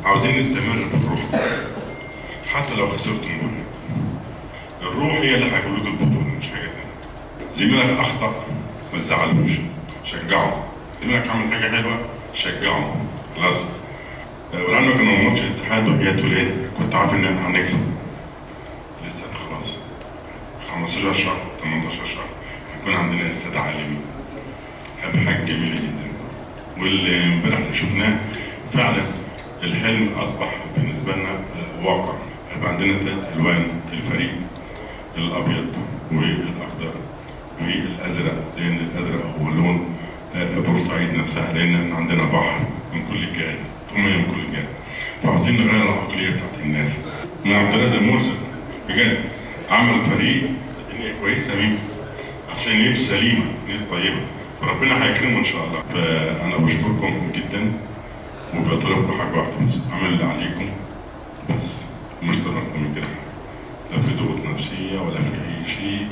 عاوزين نستمر بالروح حتى لو خسرتوا المباراة. الروح هي اللي هيقول لك البطولة مش حاجة تانية. زميلك أخطأ ما تزعلوش، شجعه. زميلك عمل حاجة حلوة شجعه. خلاص. ولأنه كان ماتش الاتحاد وحياة ولاد كنت عارف إن احنا هنكسب. لسه خلاص 15 شهر 18 شهر هيكون عندنا استاد عالمي. هذه حاجة جميلة جدا. واللي امبارح شفناه فعلا الحلم أصبح بالنسبة لنا واقع. هيبقى عندنا 3 ألوان الفريق، الأبيض والأخضر والأزرق، لأن الأزرق هو لون بورسعيد نفسها، لأن عندنا بحر من كل الجهات، مياه من كل الجهات. فعاوزين نغير العقلية بتاعت الناس. من عبد الرازق مرسل بجد عمل فريق نية كويسة منه عشان نيته سليمة، نيته طيبة، فربنا هيكرمه إن شاء الله. فأنا بشكركم جدا وبطلبكم حاجة واحدة بس، اعملوا اللي عليكم بس، مش طلبكم من كده لا في ضغوط نفسية ولا في أي شيء.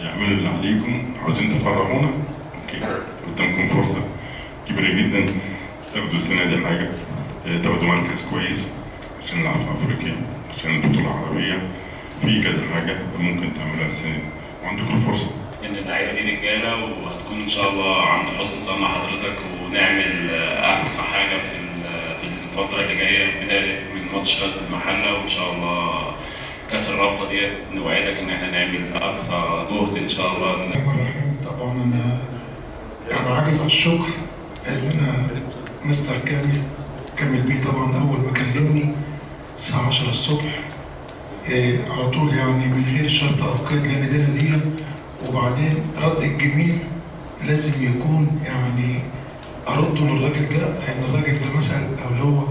اعملوا اللي عليكم. عاوزين تفرحونا اوكي، قدامكم فرصة كبيرة جدا تاخدوا السنة دي حاجة، تاخدوا مركز كويس عشان نلعب في أفريقيا، عشان البطولة العربية، في كذا حاجة ممكن تعملها السنة دي وعندكم الفرصة. إن اللعيبة دي رجالة وهتكون إن شاء الله عند حسن ظن حضرتك، ونعمل أقصى حاجة في الفترة اللي جاية، بداية من ماتش غزل المحلة، وإن شاء الله كأس الرابطة ديت نوعدك إن إحنا نعمل أقصى جهد إن شاء الله. الرحمن الرحيم. طبعا أنا عاجز عن الشكر اللي أنا مستر كامل بيه طبعا أول ما كلمني الساعة 10 الصبح على طول، يعني من غير شرط أو قيد، لأن دي وبعدين رد الجميل لازم يكون يعني أرده للراجل ده، لأن الراجل ده مثلا أو اللي هو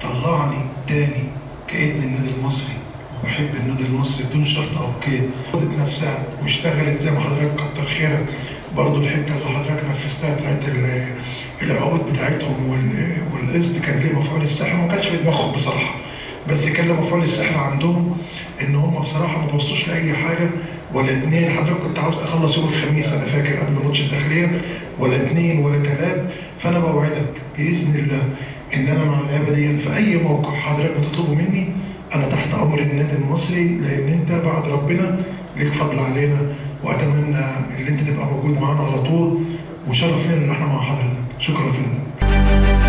طلعني تاني كابن النادي المصري وبحب النادي المصري بدون شرط أو قيد. خدت نفسها واشتغلت زي ما حضرتك كتر خيرك. برضه الحتة اللي حضرتك نفذتها بتاعت العقود بتاعتهم والقسط كان ليه مفعول السحر، ما كانش في دماغهم بصراحة، بس كان له مفعول السحر عندهم ان هم بصراحة ما بصوش لأي حاجة ولا اتنين. حضرتك كنت عاوز تخلص يوم الخميس انا فاكر قبل ماتش الداخلية، ولا اتنين ولا تلات. فانا بوعدك باذن الله ان انا مع اللعيبه دي في اي موقع حضرتك بتطلبه مني انا تحت امر النادي المصري، لان انت بعد ربنا ليك فضل علينا، واتمنى ان انت تبقى موجود معانا على طول، وشرف لنا ان احنا مع حضرتك. شكرا يا فندم.